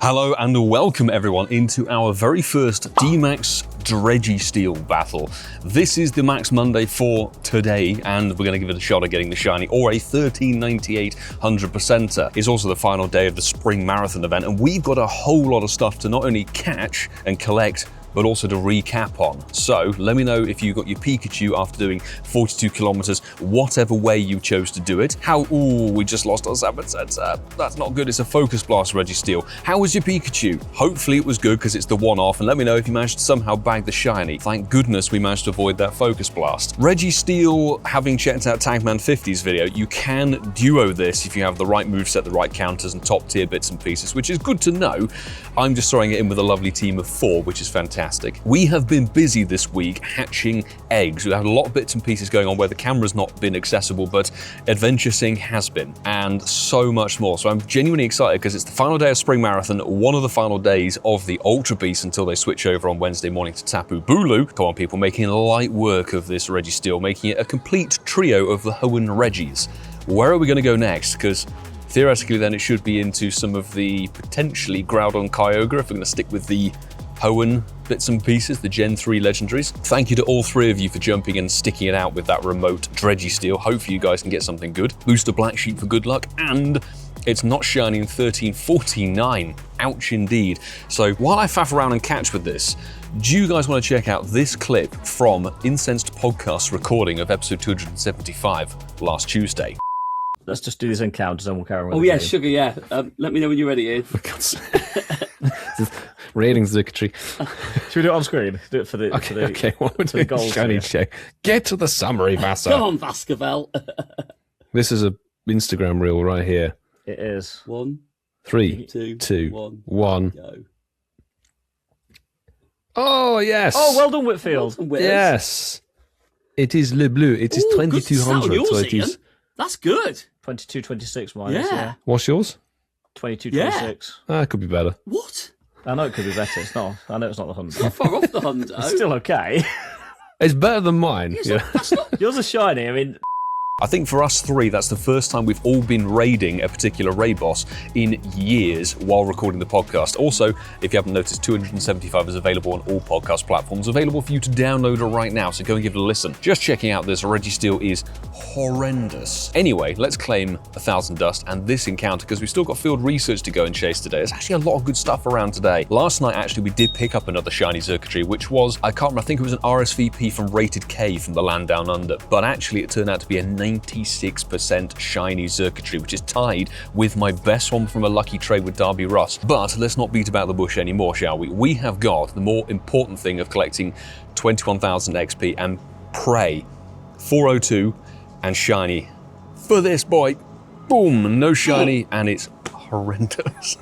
Hello and welcome everyone into our very first DMax Registeel battle. This is the Max Monday for today and we're going to give it a shot at getting the shiny or a 1398 100%er. It's also the final day of the spring marathon event and we've got a whole lot of stuff to not only catch and collect but also to recap on. So let me know if you got your Pikachu after doing 42 kilometers, whatever way you chose to do it. We just lost our Sabat sensor. That's not good, it's a Focus Blast Registeel. How was your Pikachu? Hopefully it was good because it's the one-off, and let me know if you managed to somehow bag the shiny. Thank goodness we managed to avoid that Focus Blast. Registeel, having checked out Tankman50's video, you can duo this if you have the right moveset, the right counters, and top tier bits and pieces, which is good to know. I'm just throwing it in with a lovely team of 4, which is fantastic. We have been busy this week hatching eggs. We have a lot of bits and pieces going on where the camera's not been accessible, but Adventure Sync has been, and so much more. So I'm genuinely excited because it's the final day of Spring Marathon, one of the final days of the Ultra Beast until they switch over on Wednesday morning to Tapu Bulu. Come on, people, making light work of this Registeel, making it a complete trio of the Hoenn Regis. Where are we going to go next? Because theoretically then it should be into some of the potentially Groudon Kyogre if we're going to stick with the Hoenn bits and pieces, the Gen 3 legendaries. Thank you to all 3 of you for jumping and sticking it out with that remote Registeel. Hopefully you guys can get something good. Booster Black Sheep for good luck, and it's not shiny in 1349. Ouch indeed. So while I faff around and catch with this, do you guys want to check out this clip from Incensed Podcast recording of episode 275 last Tuesday? Let's just do these encounters and we'll carry on with Oh the yeah, game. Sugar, yeah. Let me know when you're ready, Ian. Rating Xurkitree. Should we do it on screen? Do it for the Okay, what we're for the doing goals shiny here. check. Get to the summary, Vasa. Come on, Vascavel. This is a Instagram reel right here. It is. 1, 3, 2, 2, 1. go. Oh, yes. Oh, well done, Whitfield. Yes. It is Le Bleu. It is Ooh, good 2200. start. Yours, So it Ian. is. That's good. 22-26 minus, Yeah. yeah. What's yours? 22-26. It could be better. What? I know it could be better. It's not. I know it's not the Not 100. far off the Hundo. It's still okay. It's better than mine. Yeah. That's not... Yours are shiny. I mean, I think for us 3, that's the first time we've all been raiding a particular raid boss in years while recording the podcast. Also, if you haven't noticed, 275 is available on all podcast platforms, available for you to download right now, so go and give it a listen. Just checking out this Registeel is horrendous. Anyway, let's claim 1,000 dust and this encounter, because we've still got field research to go and chase today. There's actually a lot of good stuff around today. Last night, actually, we did pick up another Shiny Xurkitree, which was, I can't remember, I think it was an RSVP from Rated K from the land down under, but actually it turned out to be a 96% Shiny Xurkitree, which is tied with my best one from a lucky trade with Darby Russ. But let's not beat about the bush anymore, shall we? We have got the more important thing of collecting 21,000 XP and pray 402 and shiny for this boy. Boom, no shiny, and it's horrendous.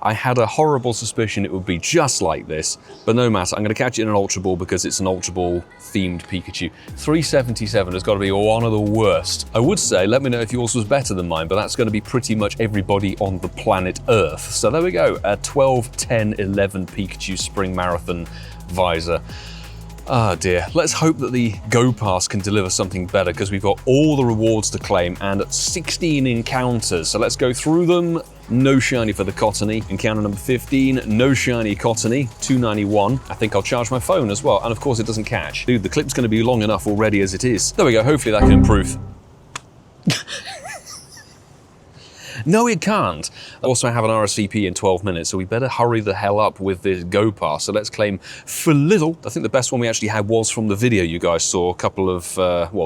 I had a horrible suspicion it would be just like this, but no matter, I'm going to catch it in an Ultra Ball because it's an Ultra Ball themed Pikachu. 377 has got to be one of the worst. I would say, let me know if yours was better than mine, but that's going to be pretty much everybody on the planet Earth. So there we go, a 12, 10, 11 Pikachu Spring Marathon Visor. Ah dear, let's hope that the Go Pass can deliver something better because we've got all the rewards to claim and 16 encounters. So let's go through them. No shiny for the Cottony. Encounter number 15, no shiny Cottony, 291. I think I'll charge my phone as well, and of course it doesn't catch. Dude, the clip's going to be long enough already as it is. There we go, hopefully that can improve. No, it can't. Also, I have an RSVP in 12 minutes, so we better hurry the hell up with this Go Pass. So let's claim for little. I think the best one we actually had was from the video you guys saw a couple of,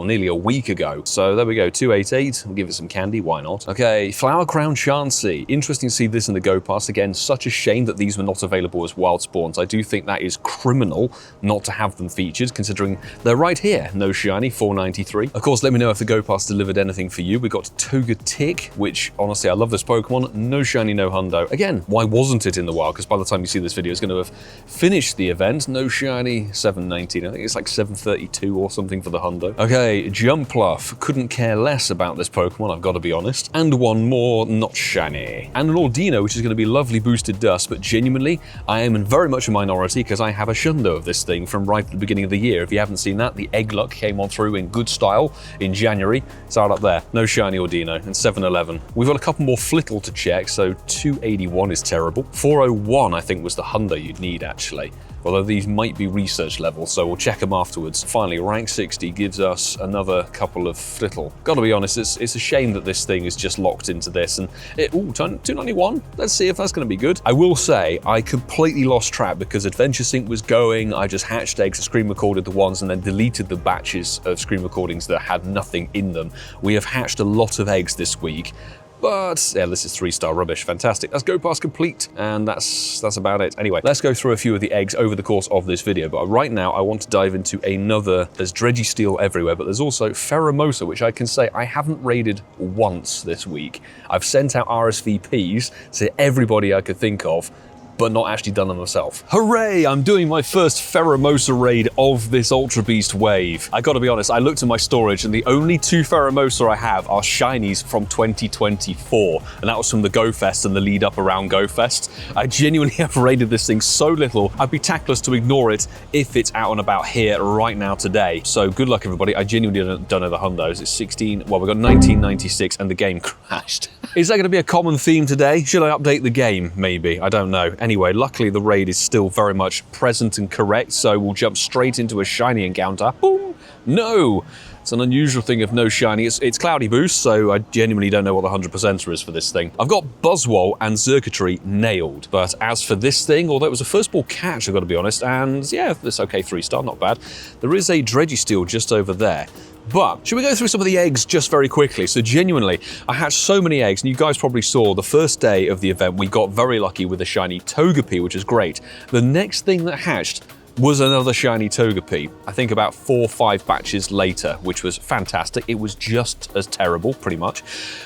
nearly a week ago. So there we go, 288. We'll give it some candy, why not? Okay, Flower Crown Chansey. Interesting to see this in the Go Pass. Again, such a shame that these were not available as wild spawns. I do think that is criminal not to have them featured, considering they're right here. No shiny, 493. Of course, let me know if the Go Pass delivered anything for you. We got Togepi, which honestly, I love this Pokemon. No shiny, no hundo. Again, why wasn't it in the wild? Because by the time you see this video, it's going to have finished the event. No shiny, 719. I think it's like 732 or something for the hundo. Okay, Jumpluff. Couldn't care less about this Pokemon, I've got to be honest. And one more, not shiny. And an Ordino, which is going to be lovely boosted dust, but genuinely, I am in very much a minority because I have a Shundo of this thing from right at the beginning of the year. If you haven't seen that, the Egg Luck came on through in good style in January. It's out up there. No shiny Ordino, and 711. We've got a couple couple more Flittle to check, so 281 is terrible. 401, I think, was the Hundo you'd need, actually. Although these might be research levels, so we'll check them afterwards. Finally, rank 60 gives us another couple of Flittle. Gotta be honest, it's a shame that this thing is just locked into this, and ooh, 291? Let's see if that's gonna be good. I will say, I completely lost track because Adventure Sync was going, I just hatched eggs, screen recorded the ones, and then deleted the batches of screen recordings that had nothing in them. We have hatched a lot of eggs this week, but yeah, this is 3-star rubbish. Fantastic. Let's go past complete, and that's about it. Anyway, let's go through a few of the eggs over the course of this video, but right now I want to dive into another. There's Registeel everywhere, but there's also Pheromosa, which I can say I haven't raided once this week. I've sent out RSVPs to everybody I could think of, but not actually done them myself. Hooray! I'm doing my first Pheromosa raid of this Ultra Beast wave. I gotta be honest, I looked at my storage and the only 2 Pheromosa I have are shinies from 2024, and that was from the Go Fest and the lead up around Go Fest. I genuinely have raided this thing so little, I'd be tactless to ignore it if it's out and about here right now today. So good luck everybody, I genuinely don't know the hundos. It's 16, well, we've got 1996 and the game crashed. Is that gonna be a common theme today? Should I update the game? Maybe, I don't know. Anyway, luckily the raid is still very much present and correct, so we'll jump straight into a shiny encounter. Boom! No! It's an unusual thing of no shiny. It's Cloudy Boost, so I genuinely don't know what the 100%er is for this thing. I've got Buzzwole and Xurkitree nailed, but as for this thing, although it was a first ball catch, I've got to be honest, and yeah, it's okay, 3-star, not bad. There is a Registeel just over there. But should we go through some of the eggs just very quickly? So genuinely, I hatched so many eggs, and you guys probably saw the first day of the event, we got very lucky with a shiny Togepi, which is great. The next thing that hatched was another shiny Togepi, I think about 4 or 5 batches later, which was fantastic. It was just as terrible, pretty much.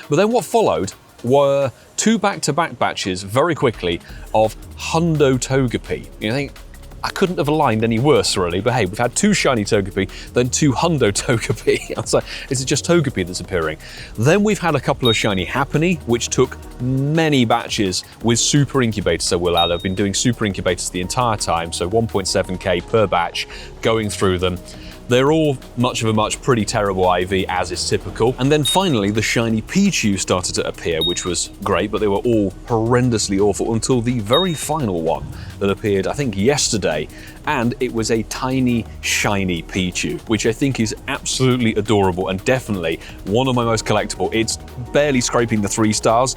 But then what followed were 2 back-to-back batches very quickly of Hundo Togepi. You think, I couldn't have aligned any worse, really, but hey, we've had 2 shiny Togepi, then 2 Hundo Togepi. I was like, is it just Togepi that's appearing? Then we've had a couple of shiny Happiny, which took many batches with super incubators, so we'll add. I've been doing super incubators the entire time, so 1.7k per batch, going through them. They're all much of a pretty terrible IV, as is typical. And then finally, the shiny Pichu started to appear, which was great, but they were all horrendously awful until the very final one that appeared, I think, yesterday. And it was a tiny, shiny Pichu, which I think is absolutely adorable and definitely one of my most collectible. It's barely scraping the 3 stars,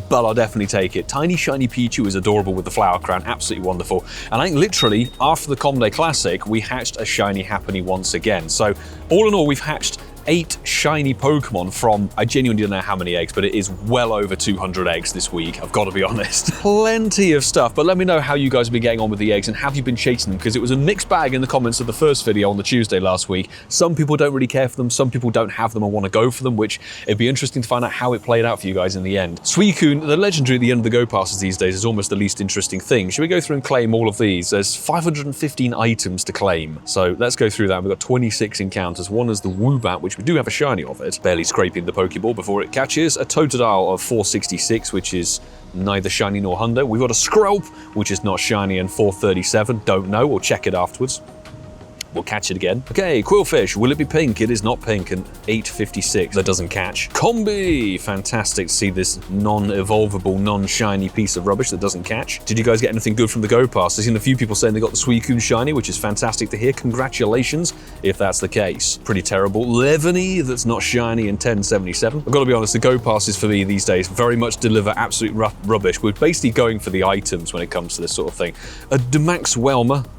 but I'll definitely take it. Tiny, shiny Pichu is adorable with the flower crown, absolutely wonderful. And I think literally, after the Common Day Classic, we hatched a shiny Happiny once again. So all in all, we've hatched 8 shiny Pokemon from, I genuinely don't know how many eggs, but it is well over 200 eggs this week, I've got to be honest. Plenty of stuff, but let me know how you guys have been getting on with the eggs and have you been chasing them, because it was a mixed bag in the comments of the first video on the Tuesday last week. Some people don't really care for them, some people don't have them and want to go for them, which it'd be interesting to find out how it played out for you guys in the end. Suicune, the legendary at the end of the Go passes these days, is almost the least interesting thing. Should we go through and claim all of these? There's 515 items to claim, so let's go through that. We've got 26 encounters. One is the Woobat, which we do have a shiny of it, barely scraping the Pokeball before it catches. A Totodile of 466, which is neither shiny nor Hundo. We've got a Skrelp, which is not shiny, and 437. Don't know, we'll check it afterwards. We'll catch it again. Okay, Quillfish, will it be pink? It is not pink, and 856, that doesn't catch. Combi, fantastic to see this non-evolvable, non-shiny piece of rubbish that doesn't catch. Did you guys get anything good from the Go Pass? I've seen a few people saying they got the Suicune shiny, which is fantastic to hear. Congratulations, if that's the case. Pretty terrible. Levany, that's not shiny, and 1077. I've got to be honest, the Go Passes for me these days very much deliver absolute rubbish. We're basically going for the items when it comes to this sort of thing. A DMax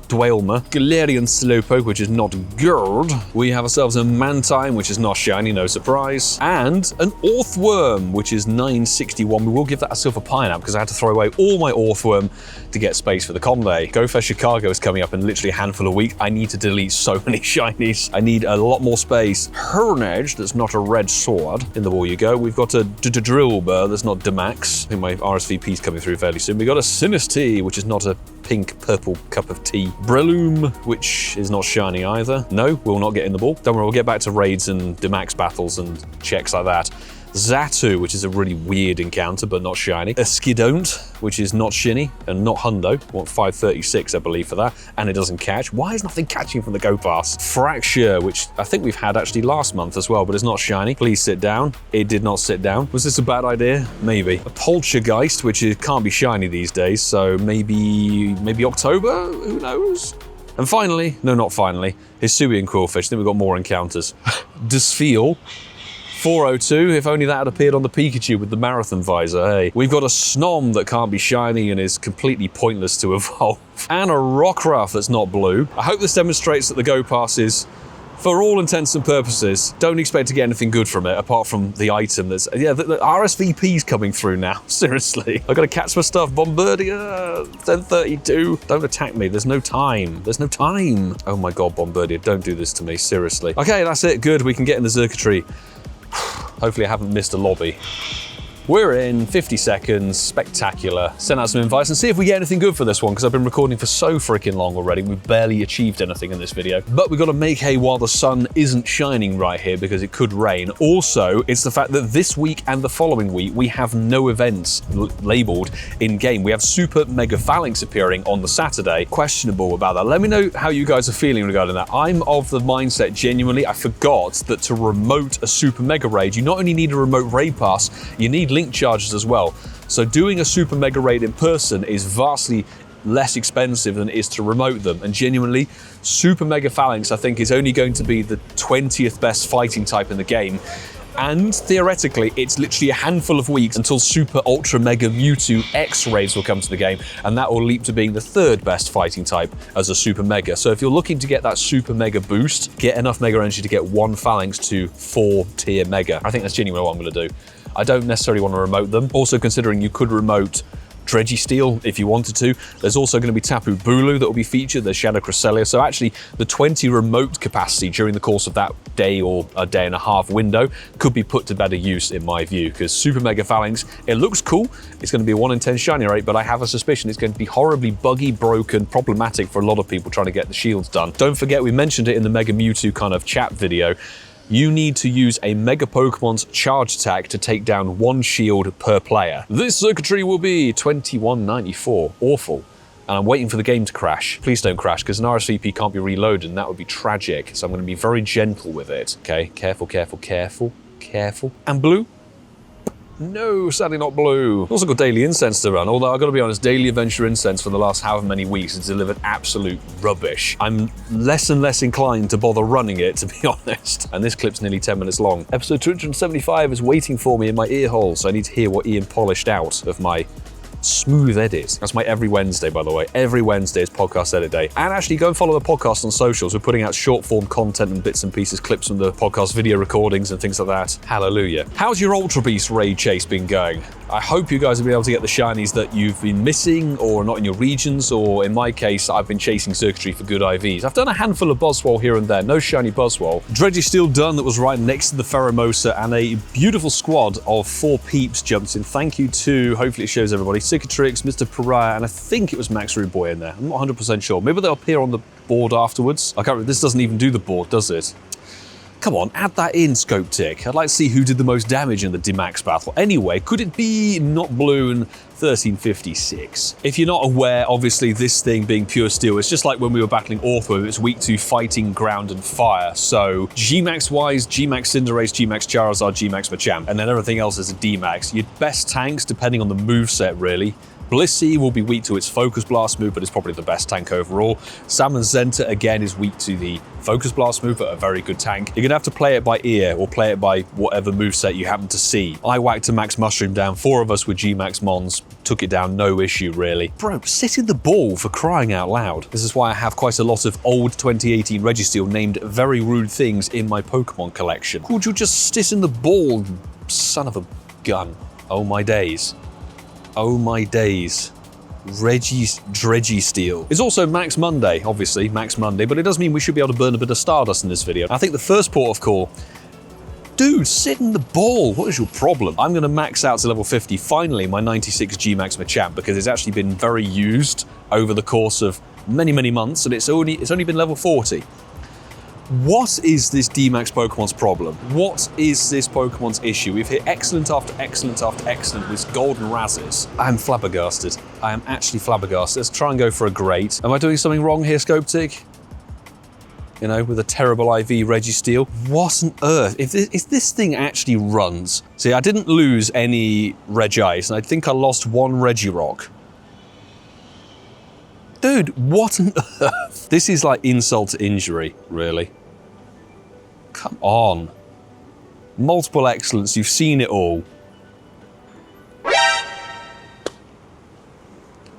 Dwelmer, Galarian Slowpoke, which is not good. We have ourselves a Mantine, which is not shiny, no surprise. And an Orthworm, which is 961. We will give that a silver pineapple because I had to throw away all my Orthworm to get space for the Conde. Go Fest Chicago is coming up in literally a handful of weeks. I need to delete so many shinies. I need a lot more space. Hernage, that's not a red sword. In the wall you go. We've got a Drillbur, that's not DMax. I think my RSVP is coming through fairly soon. We got a Sinistee, which is not a pink purple cup of tea. Breloom, which is not shiny either. No, we'll not get in the ball. Don't worry, we'll get back to raids and DMax battles and checks like that Xatu, which is a really weird encounter, but not shiny. A Skidon't, which is not shiny and not hundo. I want 536, I believe, for that. And it doesn't catch. Why is nothing catching from the Go Pass? Fracture, which I think we've had actually last month as well, but it's not shiny. Please sit down. It did not sit down. Was this a bad idea? Maybe. A Poltergeist, which can't be shiny these days, so maybe October? Who knows? And finally, no, not finally, Hisuian Quillfish. Then we've got more encounters. Desfeel. 402, if only that had appeared on the Pikachu with the Marathon Visor, hey. We've got a Snom that can't be shiny and is completely pointless to evolve. And a Rockruff that's not blue. I hope this demonstrates that the Go Pass is, for all intents and purposes, don't expect to get anything good from it, apart from the item that's... Yeah, the RSVP's coming through now, seriously. I've got to catch my stuff, Bombardier, 1032. Don't attack me, there's no time. There's no time. Oh my god, Bombardier, don't do this to me, seriously. Okay, that's it, good, we can get in the Xurkitree. Hopefully I haven't missed a lobby. We're in 50 seconds, spectacular. Send out some invites and see if we get anything good for this one, because I've been recording for so freaking long already. We've barely achieved anything in this video. But we've got to make hay while the sun isn't shining right here, because it could rain. Also, it's the fact that this week and the following week, we have no events labeled in-game. We have Super Mega Phalanx appearing on the Saturday. Questionable about that. Let me know how you guys are feeling regarding that. I'm of the mindset, genuinely, I forgot that to remote a Super Mega Raid, you not only need a remote raid pass, you need link charges as well. So doing a Super Mega Raid in person is vastly less expensive than it is to remote them. And genuinely, Super Mega Phalanx, I think, is only going to be the 20th best fighting type in the game. And theoretically, it's literally a handful of weeks until Super Ultra Mega Mewtwo X raids will come to the game, and that will leap to being the 3rd best fighting type as a Super Mega. So if you're looking to get that Super Mega boost, get enough Mega Energy to get 1 Phalanx to 4 tier Mega. I think that's genuinely what I'm going to do. I don't necessarily want to remote them. Also, considering you could remote Registeel if you wanted to. There's also going to be Tapu Bulu that will be featured. There's Shadow Cresselia. So actually, the 20 remote capacity during the course of that day or a day and a half window could be put to better use in my view, because Super Mega Phalanx, it looks cool. It's going to be a 1 in 10 shiny rate, but I have a suspicion it's going to be horribly buggy, broken, problematic for a lot of people trying to get the shields done. Don't forget, we mentioned it in the Mega Mewtwo kind of chat video. You need to use a Mega Pokemon's charge attack to take down 1 shield per player. This Xurkitree will be 2194. Awful. And I'm waiting for the game to crash. Please don't crash, because an RSVP can't be reloaded, and that would be tragic. So I'm going to be very gentle with it. Okay, careful, careful, careful, careful. And blue? No, sadly not blue. Also got daily incense to run, although I've got to be honest, daily adventure incense for the last however many weeks has delivered absolute rubbish. I'm less and less inclined to bother running it, to be honest. And this clip's nearly 10 minutes long. Episode 275 is waiting for me in my ear hole, so I need to hear what Ian polished out of my smooth edit. That's my every Wednesday, by the way. Every Wednesday is podcast edit day. And actually, go and follow the podcast on socials. We're putting out short form content and bits and pieces, clips from the podcast, video recordings and things like that. Hallelujah. How's your Ultra Beast raid chase been going? I hope you guys have been able to get the shinies that you've been missing or not in your regions, or in my case, I've been chasing Xurkitree for good IVs. I've done a handful of Buzzwole here and there, no shiny Buzzwole. Registeel done, that was right next to the Pheromosa, and a beautiful squad of 4 peeps jumped in. Thank you to, hopefully it shows everybody, Cicatrix, Mr. Pariah, and I think it was Max Rude Boy in there. I'm not 100% sure. Maybe they'll appear on the board afterwards. I can't remember, this doesn't even do the board, does it? Come on, add that in, Scope Tick. I'd like to see who did the most damage in the DMax battle. Anyway, could it be not blue and 1356? If you're not aware, obviously this thing being pure steel, it's just like when we were battling Ortho, it's weak to fighting, ground, and fire. So Gmax wise, Gmax Cinderace, Gmax Charizard, Gmax Machamp, and then everything else is a DMax. Your best tanks, depending on the moveset really. Blissey will be weak to its Focus Blast move, but it's probably the best tank overall. Salmon Zenta, again, is weak to the Focus Blast move, but a very good tank. You're going to have to play it by ear, or play it by whatever moveset you happen to see. I whacked a Max Mushroom down. 4 of us with Gmax Mons took it down, no issue, really. Bro, sit in the ball, for crying out loud. This is why I have quite a lot of old 2018 Registeel named very rude things in my Pokemon collection. Could you just sit in the ball, you son of a gun? Oh my days. Oh my days. Registeel. It's also Max Monday, obviously, Max Monday, but it does mean we should be able to burn a bit of Stardust in this video. I think the first port of call, dude, sit in the ball. What is your problem? I'm going to max out to level 50, finally, my 96 Gmax Machamp, because it's actually been very used over the course of many, many months, and it's only been level 40. What is this DMax Pokemon's problem? What is this Pokemon's issue? We've hit excellent after excellent after excellent with golden Razzes. I am flabbergasted. I am actually flabbergasted. Let's try and go for a great. Am I doing something wrong here, Scopetic? You know, with a terrible IV Registeel. What on earth? If this thing actually runs. See, I didn't lose any Regice, and I think I lost one Regirock. Dude, what on earth? This is like insult to injury, really. Come on. Multiple excellence, you've seen it all.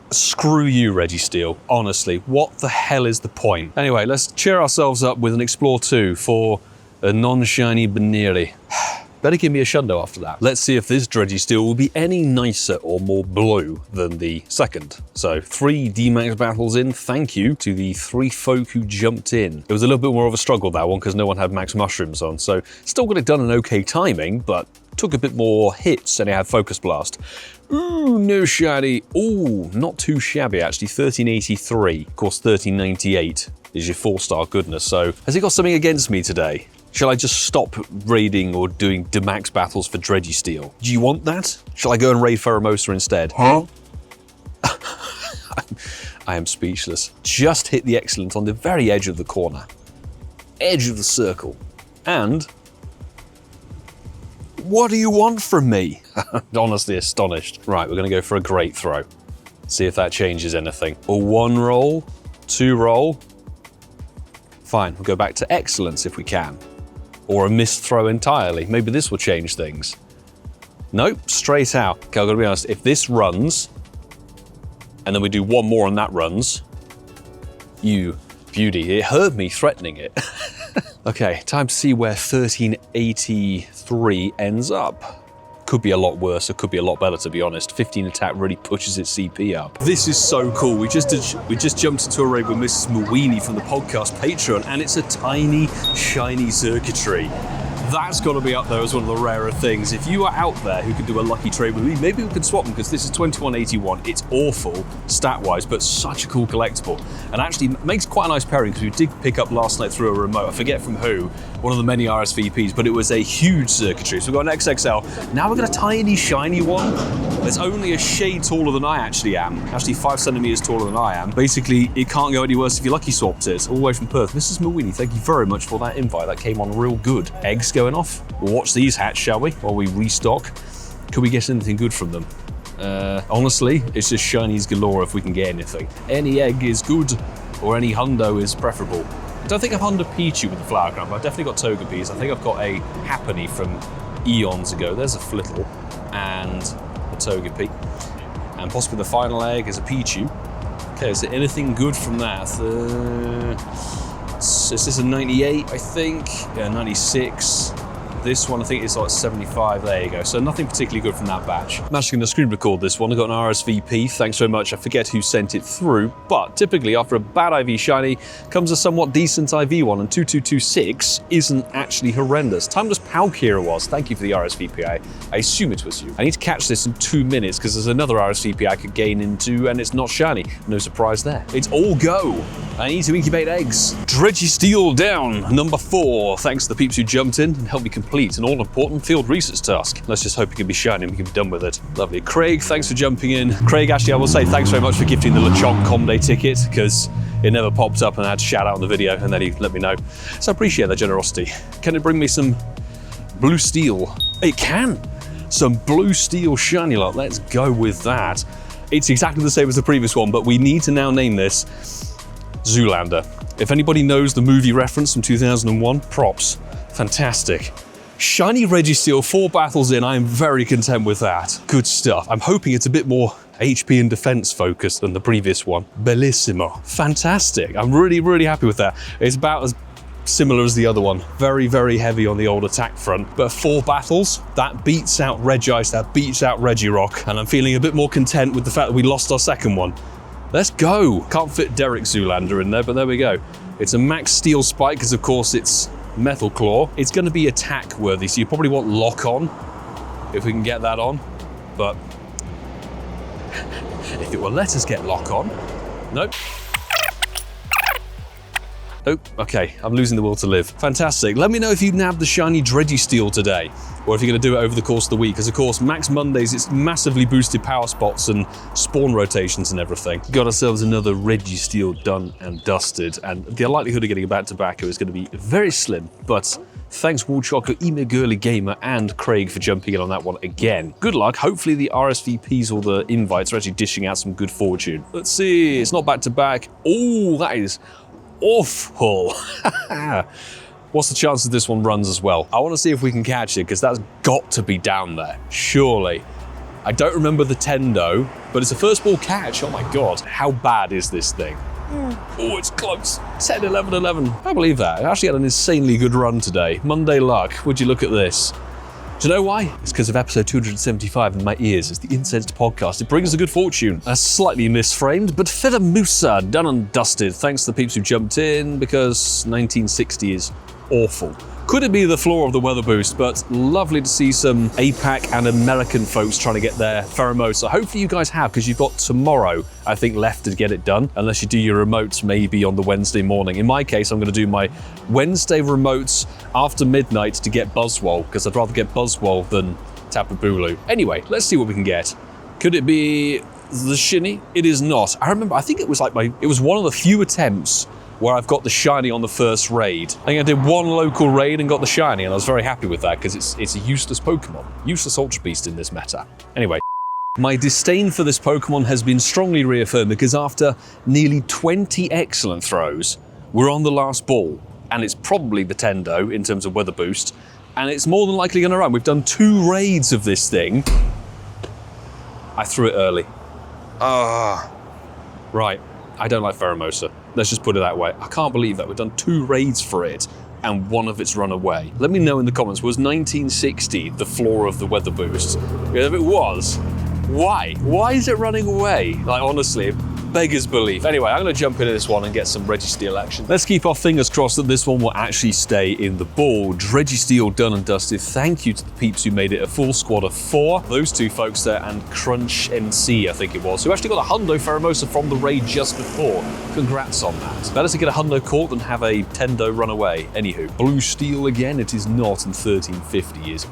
Screw you, Registeel. Honestly, what the hell is the point? Anyway, let's cheer ourselves up with an Explore 2 for a non-shiny Baneri. Better give me a Shundo after that. Let's see if this Registeel will be any nicer or more blue than the second. So 3 DMax battles in. Thank you to the 3 folk who jumped in. It was a little bit more of a struggle, that one, because no one had max mushrooms on. So still got it done in okay timing, but took a bit more hits and it had Focus Blast. Ooh, no shiny. Ooh, not too shabby actually. 1383. Of course, 1398 is your 4-star goodness. So has he got something against me today? Shall I just stop raiding or doing DMax battles for Registeel? Do you want that? Shall I go and raid Pheromosa instead? Huh? I am speechless. Just hit the excellent on the very edge of the corner. Edge of the circle. And what do you want from me? Honestly astonished. Right, we're gonna go for a great throw. See if that changes anything. A 1 roll, 2 roll. Fine, we'll go back to excellence if we can. Or a missed throw entirely. Maybe this will change things. Nope, straight out. Okay, I've got to be honest, if this runs, and then we do 1 more and that runs, you beauty, it heard me threatening it. Okay, time to see where 1383 ends up. Could be a lot worse, or could be a lot better, to be honest. 15 attack really pushes its CP up. This is so cool. We just jumped into a raid with Mrs. Mawini from the podcast Patreon, and it's a tiny, shiny Xurkitree. That's got to be up there as one of the rarer things. If you are out there who can do a lucky trade with me, maybe we can swap them, because this is 2181. It's awful stat-wise, but such a cool collectible. And actually makes quite a nice pairing, because we did pick up last night through a remote. I forget from who, one of the many RSVPs, but it was a huge Xurkitree. So we've got an XXL. Now we've got a tiny, shiny one. It's only a shade taller than I actually am. Actually 5 centimeters taller than I am. Basically, it can't go any worse if you lucky swapped it. All the way from Perth. Mrs. Mawini, thank you very much for that invite. That came on real good. Eggs going off. We'll watch these hatch, shall we? While we restock. Could we get anything good from them? Honestly, it's just shinies galore if we can get anything. Any egg is good, or any hundo is preferable. I don't think I've hundo Pichu with the flower crown, but I've definitely got Togepis. I think I've got a Happiny from eons ago. There's a Flittle and a Togepi. And possibly the final egg is a Pichu. Okay, is there anything good from that? Is this a 98, I think? Yeah, 96. This one, I think, is like 75. There you go. So nothing particularly good from that batch. I'm actually going to screen record this one. I got an RSVP. Thanks very much. I forget who sent it through, but typically after a bad IV shiny comes a somewhat decent IV one, and 2226 isn't actually horrendous. Timeless Palkia was. Thank you for the RSVP. I assume it was you. I need to catch this in 2 minutes because there's another RSVP I could gain into, and it's not shiny. No surprise there. It's all go. I need to incubate eggs. Registeel down, number 4. Thanks to the peeps who jumped in and helped me complete an all-important field research task. Let's just hope it can be shiny and we can be done with it. Lovely. Craig, thanks for jumping in. Craig, actually, I will say thanks very much for gifting the Lechonk Comday ticket, because it never popped up and I had to shout out on the video, and then he let me know. So I appreciate that generosity. Can it bring me some blue steel? It can. Some blue steel shiny lot. Let's go with that. It's exactly the same as the previous one, but we need to now name this Zoolander. If anybody knows the movie reference from 2001, props. Fantastic. Shiny Registeel, 4 battles in. I am very content with that. Good stuff. I'm hoping it's a bit more HP and defense focused than the previous one. Bellissimo. Fantastic. I'm really, really happy with that. It's about as similar as the other one. Very, very heavy on the old attack front. But 4 battles, that beats out Regice, that beats out Regirock. And I'm feeling a bit more content with the fact that we lost our second one. Let's go. Can't fit Derek Zoolander in there, but there we go. It's a max steel spike because, of course, it's Metal Claw. It's going to be attack worthy, so you probably want Lock On if we can get that on. But if it will let us get Lock On, nope. Oh, okay, I'm losing the will to live. Fantastic. Let me know if you nabbed the shiny Registeel today, or if you're going to do it over the course of the week, because of course, Max Mondays, it's massively boosted power spots and spawn rotations and everything. Got ourselves another Registeel done and dusted, and the likelihood of getting a back-to-back is going to be very slim, but thanks Woolchocker, Ema Girly Gamer, and Craig for jumping in on that one again. Good luck. Hopefully the RSVPs or the invites are actually dishing out some good fortune. Let's see. It's not back-to-back. Oh, that is awful. What's the chances this one runs as well? I want to see if we can catch it, because that's got to be down there. Surely. I don't remember the Tendo, but it's a first ball catch. Oh my God. How bad is this thing? Oh, it's close. 10, 11, 11. I believe that. It actually had an insanely good run today. Monday luck. Would you look at this? Do you know why? It's because of episode 275 in my ears. It's the Incensed podcast. It brings a good fortune. Slightly misframed, but Pheromosa, done and dusted. Thanks to the peeps who jumped in, because 1960 is awful. Could it be the floor of the weather boost? But lovely to see some APAC and American folks trying to get their Pheromosa. Hopefully you guys have, because you've got tomorrow, I think, left to get it done, unless you do your remotes maybe on the Wednesday morning. In my case, I'm going to do my Wednesday remotes after midnight to get Buzzwole, because I'd rather get Buzzwole than Tapu Bulu. Anyway, let's see what we can get. Could it be the Shiny? It is not. I think it was like it was one of the few attempts where I've got the shiny on the first raid. I think I did one local raid and got the shiny, and I was very happy with that, because it's a useless Pokemon. Useless Ultra Beast in this meta. Anyway, my disdain for this Pokemon has been strongly reaffirmed, because after nearly 20 excellent throws, we're on the last ball, and it's probably the Tendo in terms of weather boost, and it's more than likely going to run. We've done 2 raids of this thing. I threw it early. Right. I don't like Pheromosa. Let's just put it that way. I can't believe that. We've done 2 raids for it, and one of it's run away. Let me know in the comments, was 1960 the floor of the weather boost? Because if it was, why? Why is it running away? Like, honestly, it beggars belief. Anyway, I'm going to jump into this one and get some Registeel action. Let's keep our fingers crossed that this one will actually stay in the board. Registeel done and dusted. Thank you to the peeps who made it a full squad of 4. Those 2 folks there, and Crunch MC, I think it was, who actually got a Hundo Pheromosa from the raid just before. Congrats on that. Better to get a Hundo caught than have a Tendo run away. Anywho, Blue Steel again, it is not, and 1350 is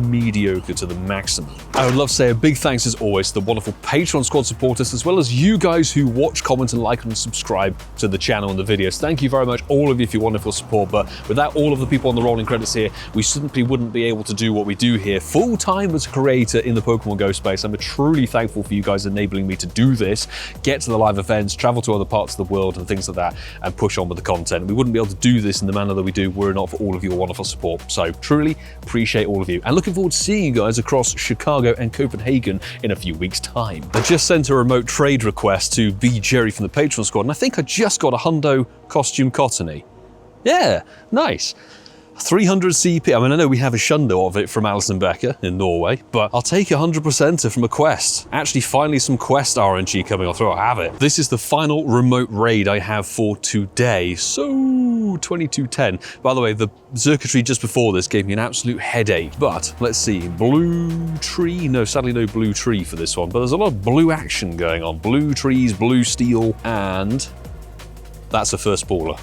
mediocre to the maximum. I would love to say a big thanks as always to the wonderful Patreon squad supporters, as well as you guys who watch, comment, and like and subscribe to the channel and the videos. Thank you very much, all of you, for your wonderful support. But without all of the people on the rolling credits here, we simply wouldn't be able to do what we do here full time as a creator in the Pokemon Go space. I'm truly thankful for you guys enabling me to do this, get to the live events, travel to other parts of the world and things like that, and push on with the content. We wouldn't be able to do this in the manner that we do were it not for all of your wonderful support. So truly appreciate all of you, and looking forward to seeing you guys across Chicago and Copenhagen in a few weeks' time. I just sent a remote trade request to B. Jerry from the Patreon squad, and I think I just got a Hundo costume Cottony. Yeah, nice. 300 CP. I mean, I know we have a shundo of it from Alison Becker in Norway, but I'll take 100% from a quest. Actually, finally some quest RNG coming off, so I'll have it. This is the final remote raid I have for today, so 2210. By the way, the Xurkitree just before this gave me an absolute headache, but let's see. Blue tree? No, sadly no blue tree for this one, but there's a lot of blue action going on. Blue trees, blue steel, and that's a first baller.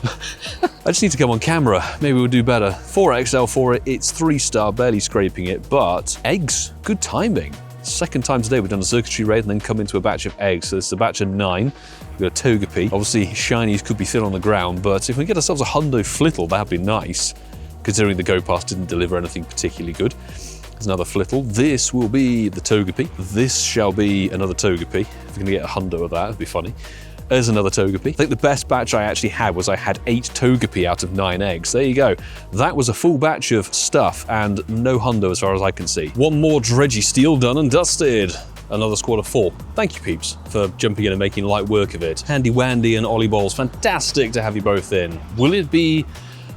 I just need to come on camera. Maybe we'll do better. 4XL for it. It's 3-star, barely scraping it, but eggs, good timing. Second time today we've done a Xurkitree raid and then come into a batch of eggs. So it's a batch of 9. We've got a Togepi. Obviously, shinies could be thin on the ground, but if we get ourselves a Hundo Flittle, that'd be nice, considering the Go Pass didn't deliver anything particularly good. There's another Flittle. This will be the Togepi. This shall be another Togepi. If we're gonna get a Hundo of that, it'd be funny. There's another Togepi. I think the best batch I actually had was I had 8 Togepi out of 9 eggs. There you go. That was a full batch of stuff and no Hundo as far as I can see. One more Registeel done and dusted. Another squad of 4. Thank you, peeps, for jumping in and making light work of it. Handy Wandy and Ollie Bowls, fantastic to have you both in. Will it be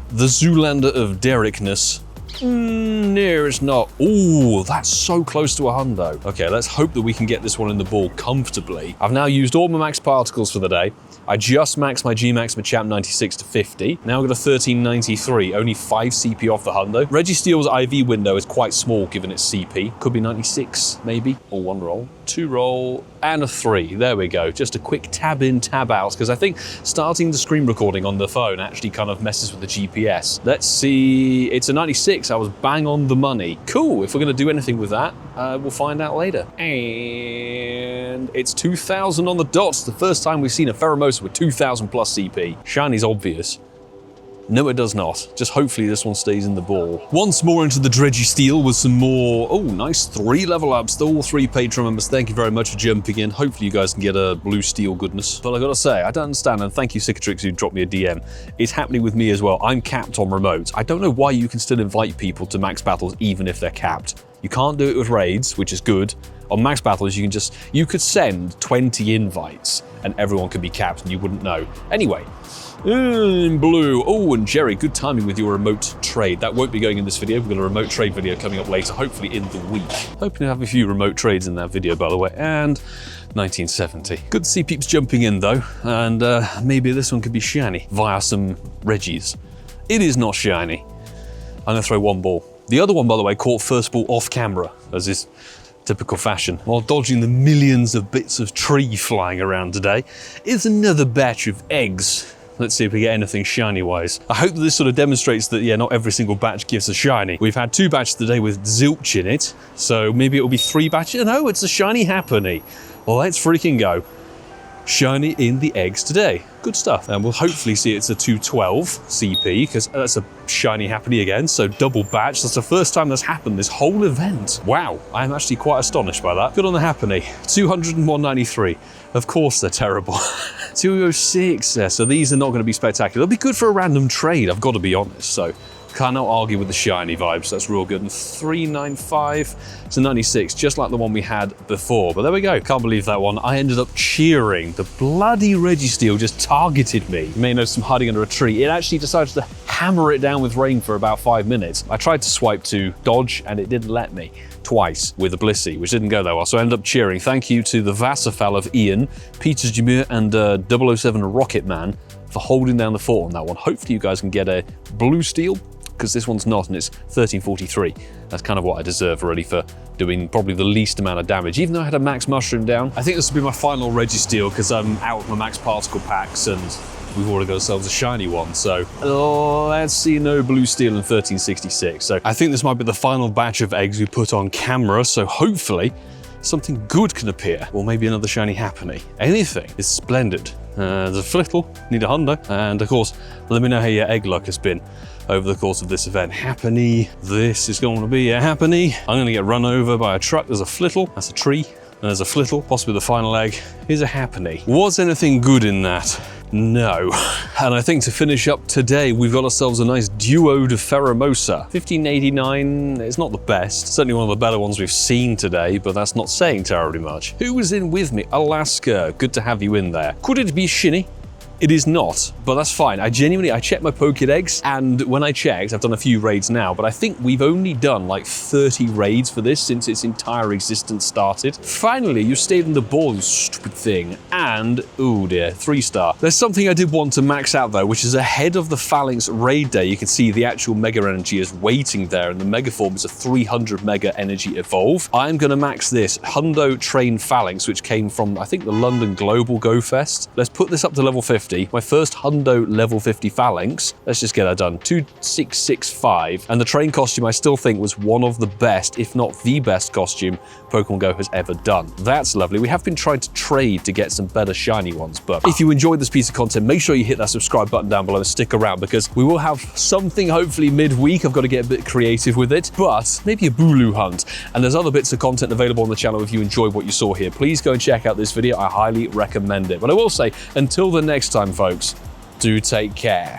the Zoolander of Derrickness, No, it's not. Ooh, that's so close to a hundo. Okay, let's hope that we can get this one in the ball comfortably. I've now used all my max particles for the day. I just maxed my Gmax Machamp 96 to 50. Now I've got a 1393, only 5 CP off the hundo. Registeel's IV window is quite small given its CP. Could be 96, maybe, or 1 roll. 2 roll, and a 3. There we go. Just a quick tab in, tab out, because I think starting the screen recording on the phone actually kind of messes with the GPS. Let's see, it's a 96. I was bang on the money. Cool, if we're going to do anything with that, we'll find out later. And it's 2,000 on the dot. It's the first time we've seen a Pheromosa with 2,000 plus CP. Shiny's obvious. No, it does not. Just hopefully this one stays in the ball. Once more into the Registeel with some more, oh, nice 3 level ups. All 3 Patreon members, thank you very much for jumping in. Hopefully you guys can get a blue steel goodness. But I gotta say, I don't understand, and thank you Xurkitree who dropped me a DM. It's happening with me as well. I'm capped on remote. I don't know why you can still invite people to max battles even if they're capped. You can't do it with raids, which is good. On max battles, you could send 20 invites and everyone could be capped and you wouldn't know. Anyway, blue. Oh, and Jerry, good timing with your remote trade. That won't be going in this video. We've got a remote trade video coming up later, hopefully in the week. Hoping to have a few remote trades in that video, by the way. And 1970. Good to see peeps jumping in though, and maybe this one could be shiny via some Regis. It is not shiny. I'm gonna throw 1 ball. The other one, by the way, caught first ball off camera, as is typical fashion. While dodging the millions of bits of tree flying around today, is another batch of eggs. Let's see if we get anything shiny-wise. I hope that this sort of demonstrates that, yeah, not every single batch gives a shiny. We've had 2 batches today with zilch in it, so maybe it'll be 3 batches. No, it's a shiny Happiny. Well, let's freaking go. Shiny in the eggs today. Good stuff. And we'll hopefully see it's a 212 CP, because that's a shiny Happiny again, so double batch. That's the first time that's happened this whole event. Wow, I'm actually quite astonished by that. Good on the Happiny. 200 and 193. Of course they're terrible. 206, so these are not going to be spectacular. They'll be good for a random trade, I've got to be honest, so cannot argue with the shiny vibes. That's real good. And 395 to 96, just like the one we had before. But there we go. Can't believe that one. I ended up cheering. The bloody Registeel just targeted me. You may notice I'm hiding under a tree. It actually decided to hammer it down with rain for about 5 minutes. I tried to swipe to dodge and it didn't let me. Twice with a Blissey, which didn't go that well, so I ended up cheering. Thank you to the Wasserfall of Ian, Peter Jimur, and 007 Rocket Man for holding down the fort on that one. Hopefully you guys can get a blue steel, because this one's not, and it's 1343. That's kind of what I deserve really for doing probably the least amount of damage, even though I had a max mushroom down. I think this will be my final Registeel because I'm out of my max particle packs and we've already got ourselves a shiny one. So let's see, no blue steel in 1366. So I think this might be the final batch of eggs we put on camera. So hopefully something good can appear, or maybe another shiny Happiny. Anything is splendid. There's a flittle, need a hundo, and of course, let me know how your egg luck has been over the course of this event. Happiny, this is going to be a Happiny. I'm going to get run over by a truck. There's a flittle, that's a tree, and there's a flittle, possibly the final egg. Here's a Happiny. Was anything good in that? No. And I think to finish up today, we've got ourselves a nice duo de Pheromosa. 1589, it's not the best. Certainly one of the better ones we've seen today, but that's not saying terribly much. Who was in with me? Alaska, good to have you in there. Could it be Shiny? It is not, but that's fine. I checked my Pokédex, and when I checked, I've done a few raids now, but I think we've only done like 30 raids for this since its entire existence started. Finally, you stayed in the ball, you stupid thing. And, oh dear, 3-star. There's something I did want to max out though, which is ahead of the Phalanx raid day. You can see the actual Mega Energy is waiting there, and the Mega Form is a 300 Mega Energy Evolve. I'm gonna max this Hundo Train Phalanx, which came from, I think, the London Global Go Fest. Let's put this up to level 50. My first Hundo level 50 Phalanx. Let's just get that done. 2665. And the train costume I still think was one of the best, if not the best costume Pokemon Go has ever done. That's lovely. We have been trying to trade to get some better shiny ones, but if you enjoyed this piece of content, make sure you hit that subscribe button down below and stick around because we will have something hopefully midweek. I've got to get a bit creative with it, but maybe a Booloo hunt. And there's other bits of content available on the channel if you enjoyed what you saw here. Please go and check out this video. I highly recommend it. But I will say, until the next time, folks, do take care.